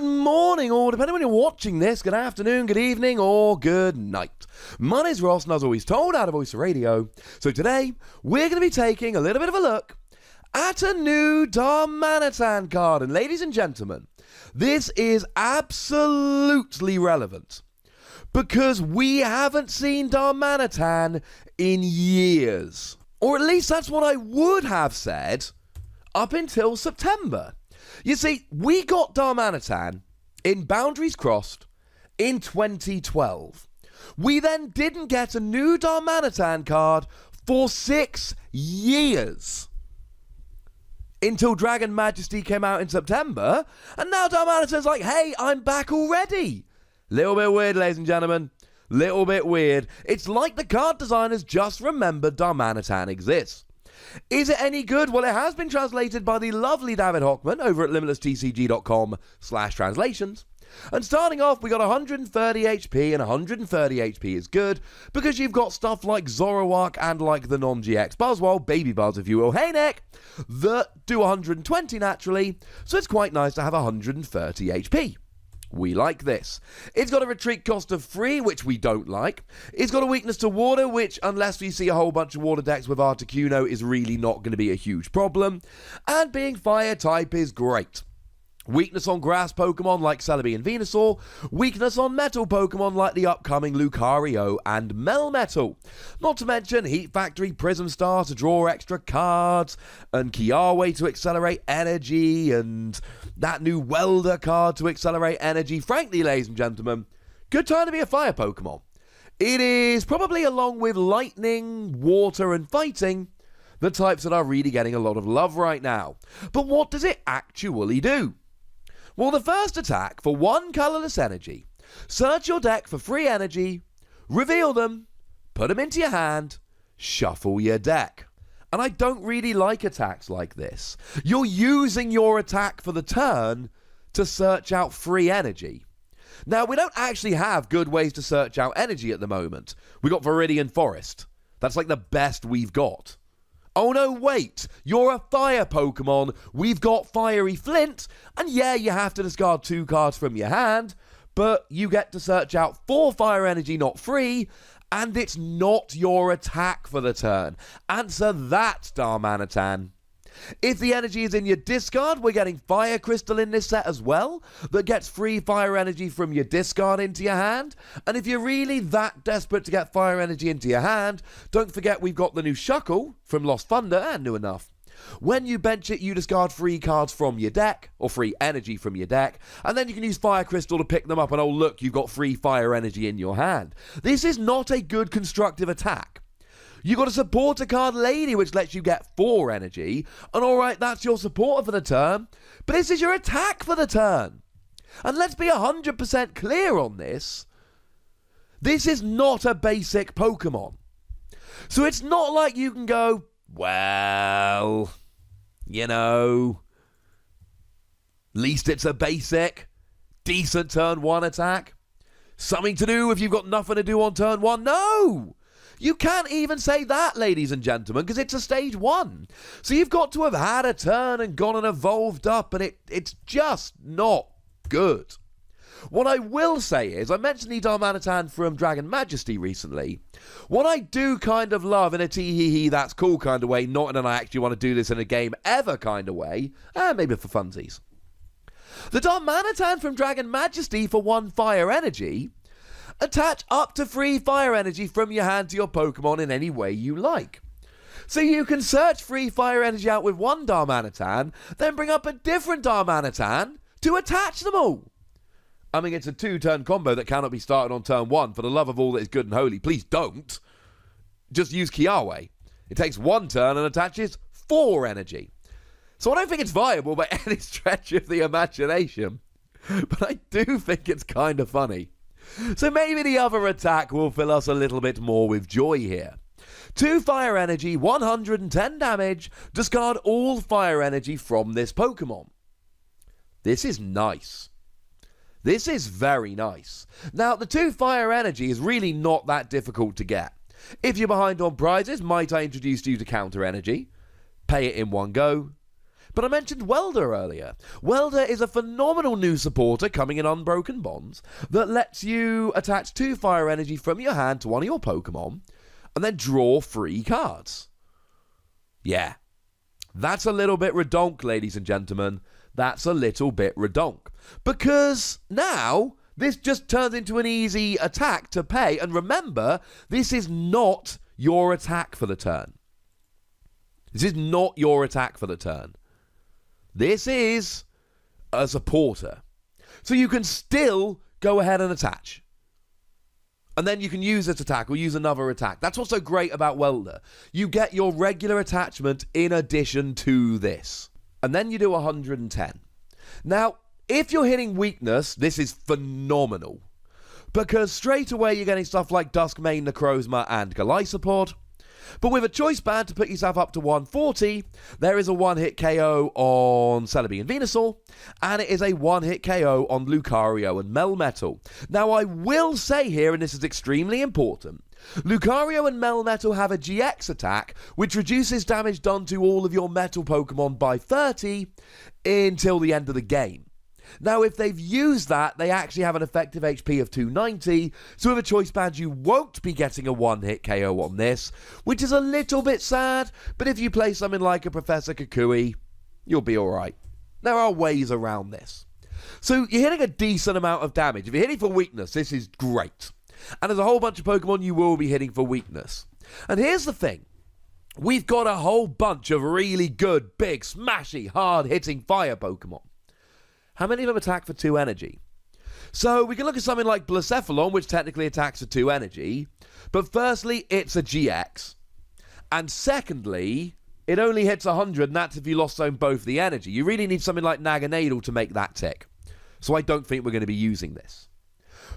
Good morning, or depending on when you're watching this, good afternoon, good evening, or good night. My name's Ross, and as always told, out of Voice of Radio. So today, we're going to be taking a little bit of a look at a new Darmanitan card. And ladies and gentlemen, this is absolutely relevant, because we haven't seen Darmanitan in years. Or at least that's what I would have said up until September. You see, we got Darmanitan in Boundaries Crossed in 2012. We then didn't get a new Darmanitan card for 6 years. Until Dragon Majesty came out in September, and now Darmanitan's like, hey, I'm back already. Little bit weird, ladies and gentlemen. Little bit weird. It's like the card designers just remembered Darmanitan exists. Is it any good? Well, it has been translated by the lovely David Hochmann over at limitlesstcg.com/translations. And starting off, we got 130 HP, and 130 HP is good because you've got stuff like Zoroark and like the non-GX Buzzwole, Baby Buzz if you will, hey Nick, that do 120 naturally, so it's quite nice to have 130 HP. We like this. It's got a retreat cost of 3, which we don't like. It's got a weakness to water, which, unless we see a whole bunch of water decks with Articuno, is really not going to be a huge problem. And being fire type is great. Weakness on grass Pokemon like Celebi and Venusaur. Weakness on metal Pokemon like the upcoming Lucario and Melmetal. Not to mention Heat Factory Prism Star to draw extra cards, and Kiawe to accelerate energy, and that new Welder card to accelerate energy. Frankly, ladies and gentlemen, good time to be a fire Pokemon. It is probably, along with Lightning, Water, and Fighting, the types that are really getting a lot of love right now. But what does it actually do? Well, the first attack for 1 colourless energy. Search your deck for free energy, reveal them, put them into your hand, shuffle your deck. And I don't really like attacks like this. You're using your attack for the turn to search out free energy. Now, we don't actually have good ways to search out energy at the moment. We got Viridian Forest. That's like the best we've got. Oh no, wait, you're a fire Pokemon, we've got Fiery Flint, and yeah, you have to discard 2 cards from your hand, but you get to search out 4 fire energy, not 3, and it's not your attack for the turn. Answer that, Darmanitan. If the energy is in your discard, we're getting Fire Crystal in this set as well, that gets free fire energy from your discard into your hand. And if you're really that desperate to get fire energy into your hand, don't forget we've got the new Shuckle from Lost Thunder, and new enough. When you bench it, you discard 3 cards from your deck, or free energy from your deck, and then you can use Fire Crystal to pick them up, and oh look, you've got free fire energy in your hand. This is not a good constructive attack. You got a supporter card Lady, which lets you get 4 energy, and alright, that's your supporter for the turn, but this is your attack for the turn. And let's be 100% clear on this. This is not a basic Pokemon. So it's not like you can go, well, you know, least it's a basic, decent turn 1 attack. Something to do if you've got nothing to do on turn 1. No! You can't even say that, ladies and gentlemen, because it's a stage 1. So you've got to have had a turn and gone and evolved up, and it's just not good. What I will say is, I mentioned the Darmanitan from Dragon Majesty recently. What I do kind of love in a tee-hee-hee, that's cool kind of way, not in an I actually want to do this in a game ever kind of way, maybe for funsies. The Darmanitan from Dragon Majesty for 1 fire energy. Attach up to 3 fire energy from your hand to your Pokemon in any way you like. So you can search free fire energy out with 1 Darmanitan, then bring up a different Darmanitan to attach them all. I mean, it's a 2-turn combo that cannot be started on turn 1. For the love of all that is good and holy, please don't. Just use Kiawe. It takes 1 turn and attaches 4 energy. So I don't think it's viable by any stretch of the imagination. But I do think it's kind of funny. So maybe the other attack will fill us a little bit more with joy here. 2 fire energy, 110 damage, discard all fire energy from this Pokemon. This is nice. This is very nice. Now, the 2 fire energy is really not that difficult to get. If you're behind on prizes, might I introduce you to counter energy? Pay it in one go. But I mentioned Welder earlier. Welder is a phenomenal new supporter coming in Unbroken Bonds that lets you attach 2 fire energy from your hand to one of your Pokemon and then draw 3 cards. Yeah. That's a little bit redonk, ladies and gentlemen. That's a little bit redonk. Because now this just turns into an easy attack to pay. And remember, this is not your attack for the turn. This is not your attack for the turn. This is a supporter. So you can still go ahead and attach. And then you can use this attack or use another attack. That's what's so great about Welder. You get your regular attachment in addition to this. And then you do 110. Now, if you're hitting weakness, this is phenomenal. Because straight away you're getting stuff like Duskmane, Necrozma, and Golisopod. But with a choice band to put yourself up to 140, there is a one-hit KO on Celebi and Venusaur, and it is a one-hit KO on Lucario and Melmetal. Now, I will say here, and this is extremely important, Lucario and Melmetal have a GX attack, which reduces damage done to all of your Metal Pokemon by 30 until the end of the game. Now, if they've used that, they actually have an effective HP of 290, so with a choice band, you won't be getting a one-hit KO on this, which is a little bit sad, but if you play something like a Professor Kukui, you'll be alright. There are ways around this. So, you're hitting a decent amount of damage. If you're hitting for weakness, this is great. And there's a whole bunch of Pokemon you will be hitting for weakness. And here's the thing. We've got a whole bunch of really good, big, smashy, hard-hitting fire Pokemon. How many of them attack for 2 energy? So we can look at something like Blacephalon, which technically attacks for 2 energy. But firstly, it's a GX. And secondly, it only hits 100, and that's if you lost zone both the energy. You really need something like Naganadel to make that tick. So I don't think we're going to be using this.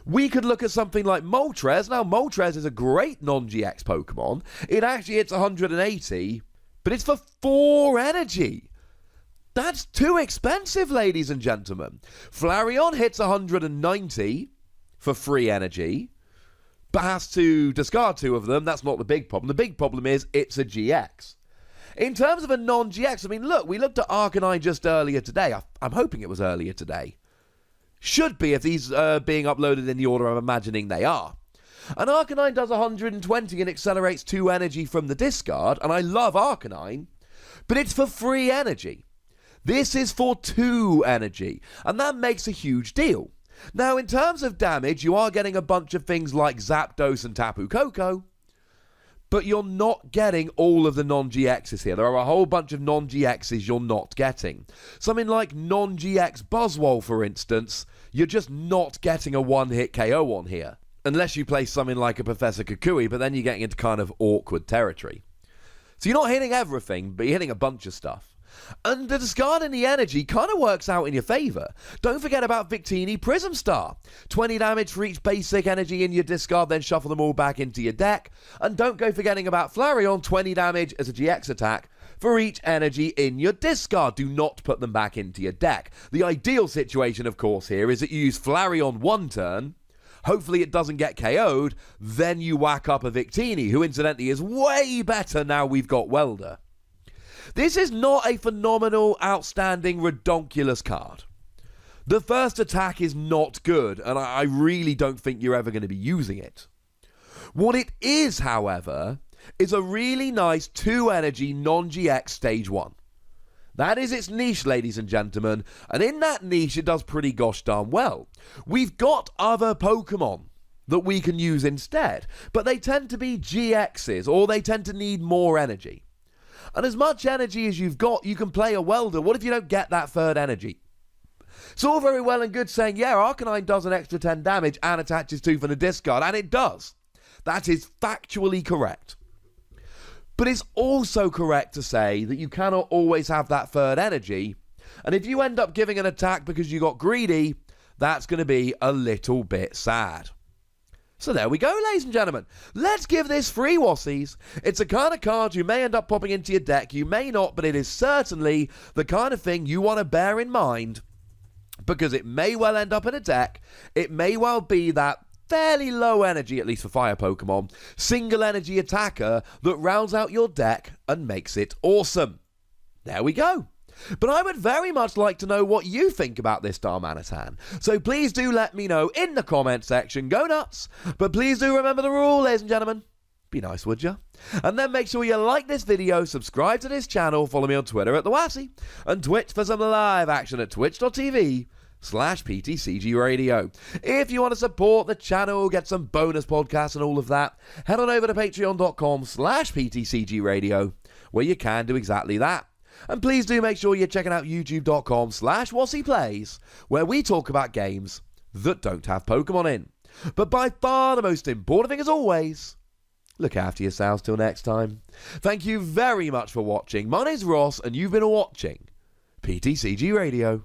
We could look at something like Moltres. Now, Moltres is a great non-GX Pokemon. It actually hits 180, but it's for 4 energy. That's too expensive, ladies and gentlemen. Flareon hits 190 for 3 energy, but has to discard 2 of them. That's not the big problem. The big problem is it's a GX. In terms of a non-GX, I mean, look, we looked at Arcanine just earlier today. I'm hoping it was earlier today. Should be if these are being uploaded in the order I'm imagining they are. And Arcanine does 120 and accelerates 2 energy from the discard, and I love Arcanine, but it's for 3 energy. This is for 2 energy, and that makes a huge deal. Now, in terms of damage, you are getting a bunch of things like Zapdos and Tapu Koko, but you're not getting all of the non-GXs here. There are a whole bunch of non-GXs you're not getting. Something like non-GX Buzzwole, for instance, you're just not getting a one-hit KO on here. Unless you play something like a Professor Kukui, but then you're getting into kind of awkward territory. So you're not hitting everything, but you're hitting a bunch of stuff. And the discarding the energy kind of works out in your favour. Don't forget about Victini Prism Star. 20 damage for each basic energy in your discard, then shuffle them all back into your deck. And don't go forgetting about Flareon, 20 damage as a GX attack for each energy in your discard. Do not put them back into your deck. The ideal situation, of course, here is that you use Flareon one turn, hopefully it doesn't get KO'd, then you whack up a Victini, who incidentally is way better now we've got Welder. This is not a phenomenal, outstanding, redonkulous card. The first attack is not good, and I really don't think you're ever going to be using it. What it is, however, is a really nice 2-energy non-GX Stage 1. That is its niche, ladies and gentlemen, and in that niche it does pretty gosh darn well. We've got other Pokemon that we can use instead, but they tend to be GXs, or they tend to need more energy. And as much energy as you've got, you can play a Welder. What if you don't get that 3rd energy? It's all very well and good saying, yeah, Arcanine does an extra 10 damage and attaches 2 from the discard, and it does. That is factually correct. But it's also correct to say that you cannot always have that 3rd energy, and if you end up giving an attack because you got greedy, that's going to be a little bit sad. So there we go, ladies and gentlemen. Let's give this 3 Wassies. It's a kind of card you may end up popping into your deck, you may not, but it is certainly the kind of thing you want to bear in mind, because it may well end up in a deck. It may well be that fairly low energy, at least for fire Pokemon, single energy attacker that rounds out your deck and makes it awesome. There we go. But I would very much like to know what you think about this Darmanitan. So please do let me know in the comment section. Go nuts. But please do remember the rule, ladies and gentlemen. Be nice, would ya? And then make sure you like this video, subscribe to this channel, follow me on Twitter at TheWassy, and Twitch for some live action at twitch.tv/PTCGRadio. If you want to support the channel, get some bonus podcasts and all of that, head on over to patreon.com/PTCGRadio, where you can do exactly that. And please do make sure you're checking out youtube.com/WassyPlays, where we talk about games that don't have Pokemon in. But by far the most important thing, as always, look after yourselves till next time. Thank you very much for watching. My name's Ross, and you've been watching PTCG Radio.